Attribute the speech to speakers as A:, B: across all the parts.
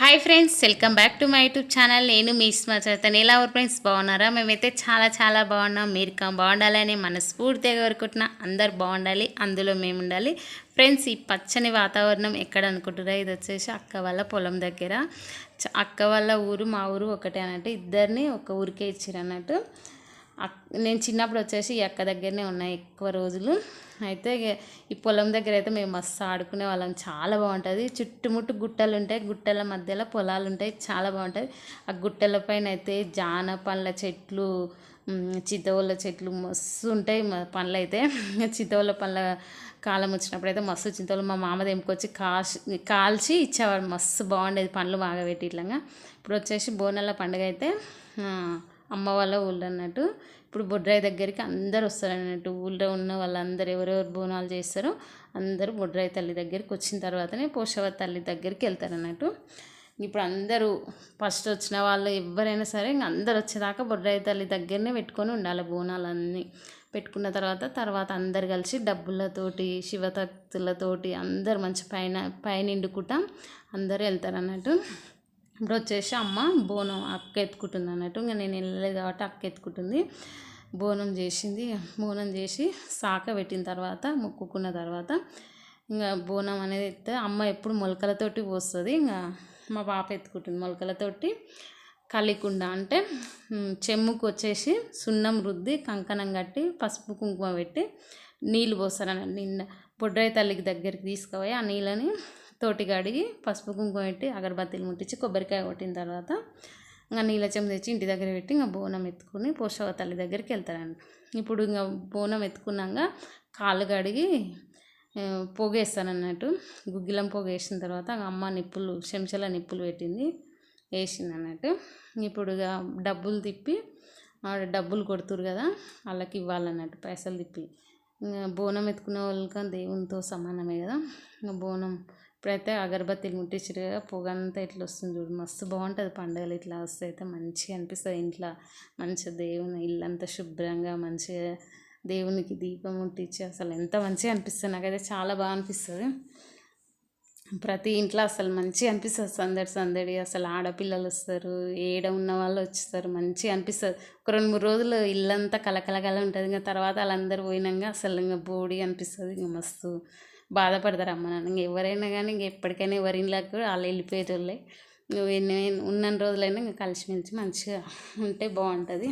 A: Hi friends, welcome back to my YouTube channel. నేను మీ స్మచైతన్. ఎలా ఉన్నారు ఫ్రెండ్స్? బాగున్నారా? మేమైతే చాలా బాగున్నాం. మీరు బాగుండాలని మనస్ఫూర్తిగా కోరుకుంటున్నా. అందరు బాగుండాలి, అందులో మేము ఉండాలి. ఫ్రెండ్స్, ఈ పచ్చని వాతావరణం ఎక్కడ అనుకుంటున్నారా? ఇది వచ్చేసి అక్క వాళ్ళ పొలం దగ్గర. అక్క వాళ్ళ ఊరు మా ఊరు ఒకటే అన్నట్టు. ఇద్దరిని ఒక ఊరికే ఇచ్చారు అన్నట్టు. నేను చిన్నప్పుడు వచ్చేసి ఈ అక్క దగ్గరనే ఉన్నాయి ఎక్కువ రోజులు. అయితే ఈ పొలం దగ్గర అయితే మేము మస్తు ఆడుకునే వాళ్ళం. చాలా బాగుంటుంది. చుట్టుముట్టు గుట్టలు ఉంటాయి, గుట్టల మధ్యలో పొలాలు ఉంటాయి. చాలా బాగుంటుంది. ఆ గుట్టల పైన అయితే జాన పండ్ల చెట్లు, చితవల చెట్లు మస్తు ఉంటాయి. పండ్లు అయితే చితవల పండ్ల కాలం వచ్చినప్పుడు అయితే మస్తు చింతలు మా మామ తెంపుకొచ్చి కాల్చి ఇచ్చేవాడు. మస్తు బాగుండేది పండ్లు బాగపెట్టి ఇట్లాగా. ఇప్పుడు వచ్చేసి బోనాల పండుగ అయితే అమ్మ వాళ్ళ ఊళ్ళో అన్నట్టు. ఇప్పుడు బొడ్రాయి దగ్గరికి అందరు వస్తారు అన్నట్టు. ఊళ్ళో ఉన్న వాళ్ళందరూ ఎవరెవరు బోనాలు చేస్తారో అందరూ బొడ్రాయి తల్లి దగ్గరికి వచ్చిన తర్వాతనే పోషవ తల్లి దగ్గరికి వెళ్తారు అన్నట్టు. ఇప్పుడు అందరూ ఫస్ట్ వచ్చిన వాళ్ళు ఎవరైనా సరే ఇంక అందరు వచ్చేదాకా బొడ్రాయి తల్లి దగ్గరనే పెట్టుకొని ఉండాలి బోనాలన్నీ. పెట్టుకున్న తర్వాత అందరు కలిసి డబ్బులతోటి శివతత్తులతోటి అందరు మంచి పైన అందరూ వెళ్తారు అన్నట్టు. ఇప్పుడు వచ్చేసి అమ్మ బోనం అక్క ఎత్తుకుంటుంది అన్నట్టు. ఇంకా నేను వెళ్ళలేదు కాబట్టి అక్క ఎత్తుకుంటుంది. బోనం చేసింది. బోనం చేసి సాక పెట్టిన తర్వాత మొక్కుకున్న తర్వాత ఇంకా బోనం అనేది ఎత్తే అమ్మ ఎప్పుడు మొలకలతోటి పోస్తుంది. ఇంకా మా పాప ఎత్తుకుంటుంది మొలకలతోటి. కలికుండ అంటే చెమ్ముకు వచ్చేసి సున్నం రుద్ది కంకణం కట్టి పసుపు కుంకుమ పెట్టి నీళ్ళు పోస్తారన్నట్టు. నిండా బొడ్రాయి తల్లికి దగ్గరికి తీసుకుపోయి ఆ నీళ్ళని తోటి కడిగి పసుపు కుంకుమ పెట్టి అగరబత్తీలు ముట్టించి కొబ్బరికాయ కొట్టిన తర్వాత ఇంకా నీళ్ళ చెంబు తెచ్చి ఇంటి దగ్గర పెట్టి ఇంకా బోనం ఎత్తుకుని పోషవ తల్లి దగ్గరికి వెళ్తారండి. ఇప్పుడు ఇంకా బోనం ఎత్తుకున్నాక కాళ్ళు కడిగి పొగేస్తానన్నట్టు. గుగ్గిలం పొగ వేసిన తర్వాత అమ్మ నిప్పులు చెంచాల నిప్పులు పెట్టింది వేసింది అన్నట్టు. ఇప్పుడు ఇక డబ్బులు తిప్పి డబ్బులు కొడుతురు కదా వాళ్ళకి ఇవ్వాలన్నట్టు పైసలు తిప్పి. ఇంకా బోనం ఎత్తుకునే వాళ్ళకి దేవునితో సమానమే కదా. ఇంకా బోనం ఇప్పుడైతే అగరబత్తీలు ముట్టించారు కదా, పొగ అంతా ఇట్లా వస్తుంది చూడు, మస్తు బాగుంటుంది. పండుగలు ఇట్లా వస్తే అయితే మంచిగా అనిపిస్తుంది. ఇంట్లో మంచిగా దేవుని ఇల్లంతా శుభ్రంగా మంచిగా దేవునికి దీపం ముట్టించి అసలు ఎంత మంచిగా అనిపిస్తుంది. నాకైతే చాలా బాగా అనిపిస్తుంది. ప్రతి ఇంట్లో అసలు మంచిగా అనిపిస్తుంది. సందడి అసలు ఆడపిల్లలు వస్తారు, ఏడ ఉన్న వాళ్ళు వస్తారు, మంచిగా అనిపిస్తుంది. ఒక 2-3 రోజులు ఇల్లంతా కలకలగా ఉంటుంది. ఇంకా తర్వాత వాళ్ళందరూ పోయినాక అసలు ఇంకా బోడి అనిపిస్తుంది. ఇంకా మస్తు బాధపడతారు అమ్మ నాన్న. ఇంక ఎవరైనా కానీ ఇంక ఎప్పటికైనా ఎవరి ఇళ్ళకు వాళ్ళు వెళ్ళిపోయేటోళ్ళే. ఉన్న రోజులైనా ఇంకా కలిసిమెలిసి మంచిగా ఉంటే బాగుంటుంది.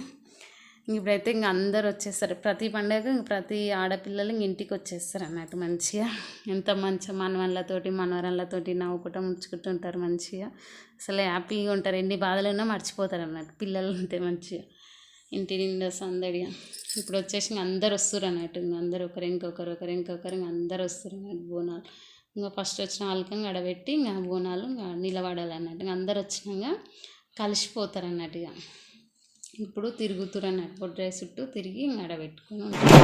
A: ఇప్పుడైతే ఇంక అందరు వచ్చేస్తారు. ప్రతి పండుగ ప్రతి ఆడపిల్లలు ఇంక ఇంటికి వచ్చేస్తారు అన్నట్టు. మంచిగా ఎంత మంచిగా మనవరాళ్ళతోటి నవ్వుకుంటూ ముడుచుకుంటూ ఉంటారు. మంచిగా అసలు హ్యాపీగా ఉంటారు. ఎన్ని బాధలున్నా మర్చిపోతారు అన్నట్టు పిల్లలు ఉంటే. మంచిగా ఇంటి నిండా సందడిగా. ఇప్పుడు వచ్చేసి ఇంక అందరు వస్తారు అన్నట్టు. ఇంక అందరు ఇంకొకరు ఇంక అందరు వస్తారు అన్నట్టు. బోనాలు ఇంకా ఫస్ట్ వచ్చిన వాళ్ళకి గడబెట్టి ఇంకా బోనాలు ఇంకా నిలబడాలి అన్నట్టు. ఇంక అందరు వచ్చినాక కలిసిపోతారు అన్నట్టు. ఇక ఇప్పుడు తిరుగుతురు అన్నట్టు. బొడ్రాయి చుట్టూ తిరిగి గడబెట్టుకుని ఉంటారు.